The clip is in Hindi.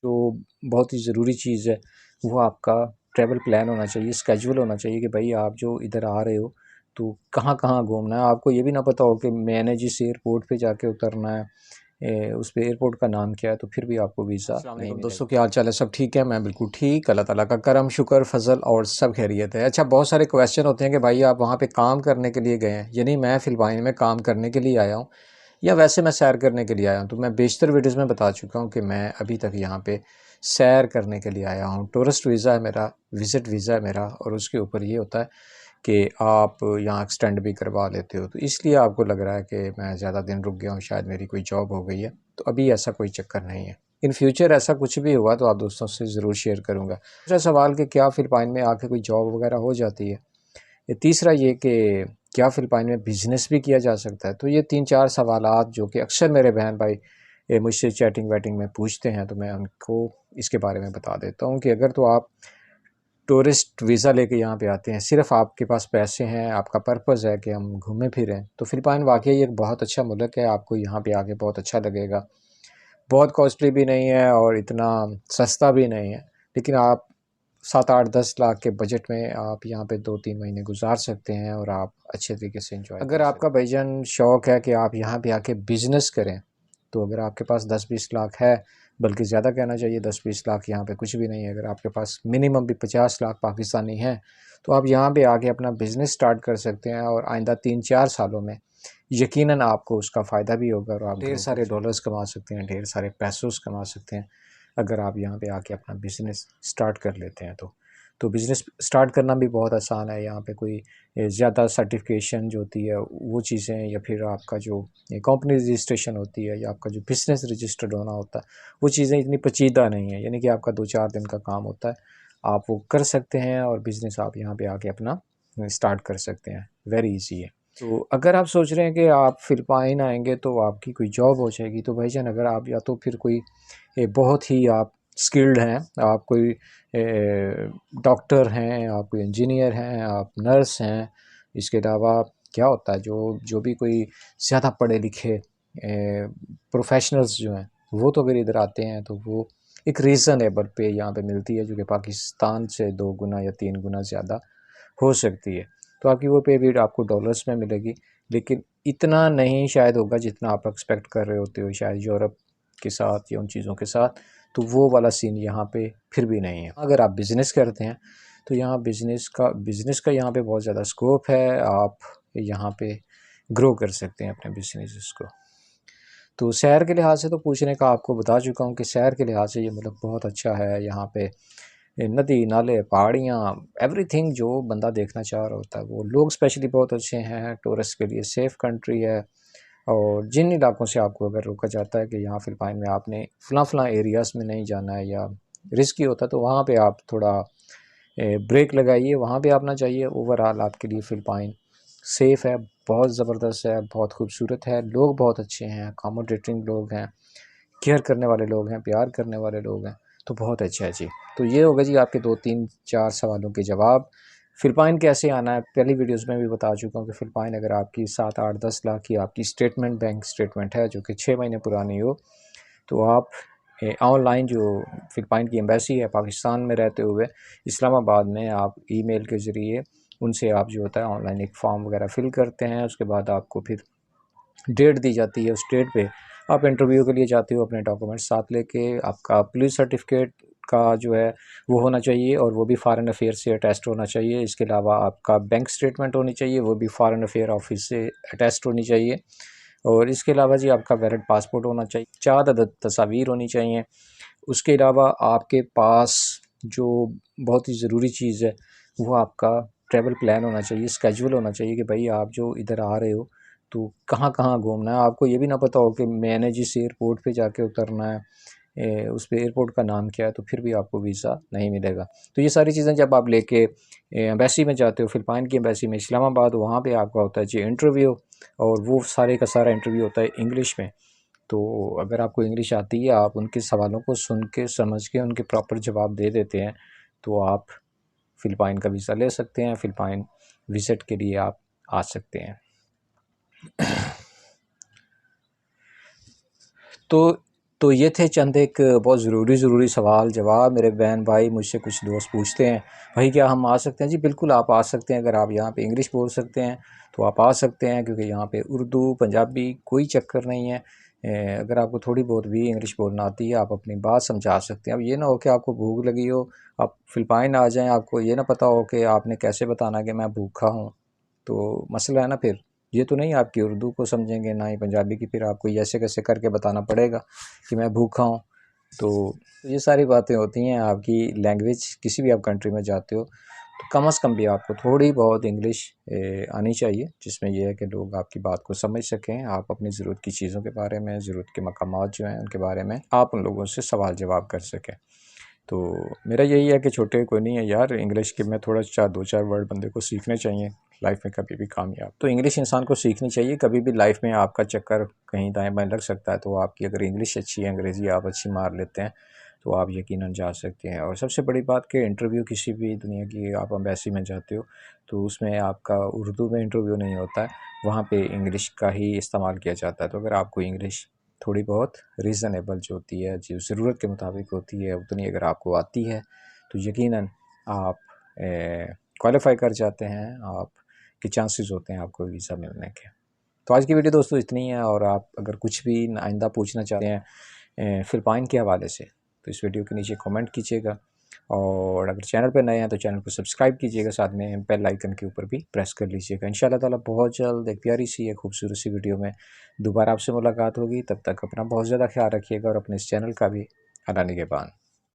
तो बहुत ही ज़रूरी चीज़ है वो आपका ट्रैवल प्लान होना चाहिए, स्केड्यूल होना चाहिए कि भाई आप जो इधर आ रहे हो तो कहाँ-कहाँ घूमना है। आपको ये भी ना पता हो कि मैंने जिस एयरपोर्ट पे जाके उतरना है उस पे एयरपोर्ट का नाम क्या है, तो फिर भी आपको वीज़ा अस्सलाम नहीं वालेकुम मिलेगा। दोस्तों, क्या हाल चाल है? सब ठीक है? मैं बिल्कुल ठीक, अल्लाह ताला का करम शुक्र फ़ज़ल और सब खैरियत है। अच्छा, बहुत सारे क्वेश्चन होते हैं कि भाई आप वहाँ पे काम करने के लिए गए हैं, यानी मैं फ़िलिपाइन में काम करने के लिए आया हूँ या वैसे मैं सैर करने के लिए आया हूँ। तो मैं बेशतर वीडियोज़ में बता चुका हूँ कि मैं अभी तक यहाँ पे सैर करने के लिए आया हूँ। टूरिस्ट वीज़ा है मेरा, विज़िट वीज़ा है मेरा, और उसके ऊपर ये होता है कि आप यहाँ एक्सटेंड भी करवा लेते हो। तो इसलिए आपको लग रहा है कि मैं ज़्यादा दिन रुक गया हूँ, शायद मेरी कोई जॉब हो गई है। तो अभी ऐसा कोई चक्कर नहीं है। इन फ्यूचर ऐसा कुछ भी हुआ तो आप दोस्तों से ज़रूर शेयर करूँगा। दूसरा सवाल कि क्या फ़िलिपाइन में आके कोई जॉब वगैरह हो जाती है? ये तीसरा ये कि क्या फ़िलिपाइन में बिज़नेस भी किया जा सकता है? तो ये 3-4 सवालात जो कि अक्सर मेरे बहन भाई मुझसे चैटिंग वैटिंग में पूछते हैं, तो मैं उनको इसके बारे में बता देता हूँ कि अगर तो आप टूरिस्ट वीज़ा लेके यहाँ पे आते हैं, सिर्फ़ आपके पास पैसे हैं, आपका पर्पज़ है कि हम घूमें फिरें, तो फ़िलिपाइन वाक़ई एक बहुत अच्छा मुल्क है। आपको यहाँ पे आके बहुत अच्छा लगेगा। बहुत कॉस्टली भी नहीं है और इतना सस्ता भी नहीं है, लेकिन आप 7-8-10 लाख के बजट में आप यहाँ पे 2-3 महीने गुजार सकते हैं और आप अच्छे तरीके से एंजॉय कर सकते हैं। अगर आपका भाईजान शौक़ है कि आप यहाँ पे आके बिज़नेस करें, तो अगर आपके पास 10-20 लाख है, बल्कि ज़्यादा कहना चाहिए, 10-20 लाख यहाँ पे कुछ भी नहीं है। अगर आपके पास मिनिमम भी 50 लाख पाकिस्तानी है, तो आप यहाँ पे आके अपना बिज़नेस स्टार्ट कर सकते हैं और आइंदा 3-4 सालों में यकीनन आपको उसका फ़ायदा भी होगा और आप ढेर सारे डॉलर्स कमा सकते हैं, ढेर सारे पैसोस कमा सकते हैं, अगर आप यहाँ पे आके अपना बिज़नेस स्टार्ट कर लेते हैं तो। तो बिज़नेस स्टार्ट करना भी बहुत आसान है। यहाँ पे कोई ज़्यादा सर्टिफिकेशन जो होती है वो चीज़ें, या फिर आपका जो कंपनी रजिस्ट्रेशन होती है, या आपका जो बिज़नेस रजिस्टर्ड होना होता है, वो चीज़ें इतनी पेचीदा नहीं है। यानी कि आपका 2-4 दिन का काम होता है, आप वो कर सकते हैं और बिज़नेस आप यहाँ पे आके अपना स्टार्ट कर सकते हैं। वेरी ईज़ी है। तो अगर आप सोच रहे हैं कि आप फ़िलिपाइन आएँगे तो आपकी कोई जॉब हो जाएगी, तो भाईजान अगर आप या तो फिर कोई बहुत ही आप स्किल्ड हैं, आप कोई डॉक्टर हैं, आप कोई इंजीनियर हैं, आप नर्स हैं, इसके अलावा क्या होता है जो जो भी कोई ज़्यादा पढ़े लिखे प्रोफेशनल्स जो हैं, वो तो अगर इधर आते हैं तो वो एक रीज़नेबल पे यहाँ पे मिलती है, जो कि पाकिस्तान से 2 गुना या 3 गुना ज़्यादा हो सकती है। तो आपकी वो पे भी आपको डॉलर्स में मिलेगी, लेकिन इतना नहीं शायद होगा जितना आप एक्सपेक्ट कर रहे होते हो शायद यूरोप के साथ या उन चीज़ों के साथ। तो वो वाला सीन यहाँ पे फिर भी नहीं है। अगर आप बिज़नेस करते हैं तो यहाँ बिज़नेस का यहाँ पे बहुत ज़्यादा स्कोप है। आप यहाँ पे ग्रो कर सकते हैं अपने बिज़नेस को। तो सैर के लिहाज से तो पूछने का आपको बता चुका हूँ कि सैर के लिहाज से ये मुल्क बहुत अच्छा है। यहाँ पे नदी, नाले, पहाड़ियाँ, एवरीथिंग जो बंदा देखना चाह रहा होता है, वो लोग स्पेशली बहुत अच्छे हैं। टूरिस्ट के लिए सेफ़ कंट्री है। और जिन इलाकों से आपको अगर रोका जाता है कि यहाँ फ़िलिपाइन में आपने फ़लाँ एरियाज़ में नहीं जाना है या रिस्की होता है, तो वहाँ पे आप थोड़ा ब्रेक लगाइए, वहाँ पे आना चाहिए। ओवरऑल आपके लिए फ़िलिपाइन सेफ़ है, बहुत ज़बरदस्त है, बहुत खूबसूरत है, लोग बहुत अच्छे हैं, अकोमोडेटिंग लोग हैं, केयर करने वाले लोग हैं, प्यार करने वाले लोग हैं, तो बहुत अच्छा है जी। तो ये होगा जी आपके 2-3-4 सवालों के जवाब। फ़िलिपाइन कैसे आना है, पहली वीडियोज़ में भी बता चुका हूँ कि फ़िलिपाइन अगर आपकी 7-8-10 लाख की आपकी स्टेटमेंट, बैंक स्टेटमेंट है जो कि 6 महीने पुरानी हो, तो आप ऑनलाइन जो फ़िलिपाइन की एम्बेसी है पाकिस्तान में रहते हुए इस्लामाबाद में, आप ईमेल के ज़रिए उनसे आप जो होता है ऑनलाइन एक फॉर्म वगैरह फ़िल करते हैं। उसके बाद आपको फिर डेट दी जाती है, उस डेट पे आप इंटरव्यू के लिए जाते हो अपने डॉक्यूमेंट्स साथ लेके। आपका पुलिस सर्टिफिकेट का जो है वो होना चाहिए और वो भी फ़ॉरेन अफेयर से अटैच्ड होना चाहिए। इसके अलावा आपका बैंक स्टेटमेंट होनी चाहिए, वो भी फ़ॉरेन अफेयर ऑफिस से अटैच्ड होनी चाहिए। और इसके अलावा जी आपका वैलिड पासपोर्ट होना चाहिए, 4 अदद तस्वीर होनी चाहिए। उसके अलावा आपके पास जो बहुत ही ज़रूरी चीज़ है वो आपका ट्रैवल प्लान होना चाहिए, स्केड्यूल होना चाहिए कि भाई आप जो इधर आ रहे हो तो कहाँ-कहाँ घूमना है। आपको ये भी ना पता हो कि मैंने जिस एयरपोर्ट पे जाके उतरना है उस पे एयरपोर्ट का नाम क्या है, तो फिर भी आपको वीज़ा नहीं मिलेगा। तो ये सारी चीज़ें जब आप लेके एम्बेसी में जाते हो, फ़िलिपाइन की एम्बेसी में इस्लामाबाद, वहाँ पे आपका होता है जी इंटरव्यू, और वो सारे का सारा इंटरव्यू होता है इंग्लिश में। तो अगर आपको इंग्लिश आती है, आप उनके सवालों को सुन के, समझ के, उनके प्रॉपर जवाब दे देते हैं, तो आप फ़िलिपाइन का वीज़ा ले सकते हैं, फ़िलिपाइन विज़िट के लिए आप आ सकते हैं। तो तो ये थे चंद एक बहुत ज़रूरी सवाल जवाब। मेरे बहन भाई मुझसे कुछ दोस्त पूछते हैं, भाई क्या हम आ सकते हैं? जी बिल्कुल आप आ सकते हैं। अगर आप यहाँ पे इंग्लिश बोल सकते हैं तो आप आ सकते हैं, क्योंकि यहाँ पे उर्दू पंजाबी कोई चक्कर नहीं है। अगर आपको थोड़ी बहुत भी इंग्लिश बोलना आती है आप अपनी बात समझा सकते हैं। अब ये ना हो कि आपको भूख लगी हो, आप फ़िलिपाइन आ जाएँ, आपको ये ना पता हो कि आपने कैसे बताना कि मैं भूखा हूँ, तो मसला है ना फिर। ये तो नहीं आपकी उर्दू को समझेंगे ना ही पंजाबी की, फिर आपको ऐसे कैसे करके बताना पड़ेगा कि मैं भूखा हूँ। तो ये सारी बातें होती हैं। आपकी लैंग्वेज किसी भी आप कंट्री में जाते हो तो कम से कम भी आपको थोड़ी बहुत इंग्लिश आनी चाहिए, जिसमें यह है कि लोग आपकी बात को समझ सकें। आप अपनी ज़रूरत की चीज़ों के बारे में, ज़रूरत के मकामात जो हैं उनके बारे में आप उन लोगों से सवाल जवाब कर सकें। तो मेरा यही है कि छोटे कोई नहीं है यार, इंग्लिश के में थोड़ा दो चार वर्ड बंदे को सीखने चाहिए लाइफ में कभी भी कामयाब। तो इंग्लिश इंसान को सीखनी चाहिए। कभी भी लाइफ में आपका चक्कर कहीं दाएं बाएं लग सकता है, तो आपकी अगर इंग्लिश अच्छी है, अंग्रेज़ी आप अच्छी मार लेते हैं, तो आप यकीनन जा सकते हैं। और सबसे बड़ी बात कि इंटरव्यू किसी भी दुनिया की आप एम्बेसी में जाते हो तो उसमें आपका उर्दू में इंटरव्यू नहीं होता है, वहाँ पे इंग्लिश का ही इस्तेमाल किया जाता है। तो अगर आपको इंग्लिश थोड़ी बहुत रीज़नेबल जो होती है, जो ज़रूरत के मुताबिक होती है, उतनी अगर आपको आती है तो यकीनन आप क्वालिफ़ाई कर जाते हैं, आपके चांसेस होते हैं आपको वीज़ा मिलने के। तो आज की वीडियो दोस्तों इतनी है, और आप अगर कुछ भी आइंदा पूछना चाहते हैं फ़िलिपाइन के हवाले से तो इस वीडियो के नीचे कमेंट कीजिएगा, और अगर चैनल पर नए हैं तो चैनल को सब्सक्राइब कीजिएगा, साथ में बेल आइकन के ऊपर भी प्रेस कर लीजिएगा। इंशाल्लाह ताला बहुत जल्द एक प्यारी सी एक खूबसूरत सी वीडियो में दोबारा आपसे मुलाकात होगी। तब तक अपना बहुत ज़्यादा ख्याल रखिएगा और अपने इस चैनल का भी अल्लाह निगहबान।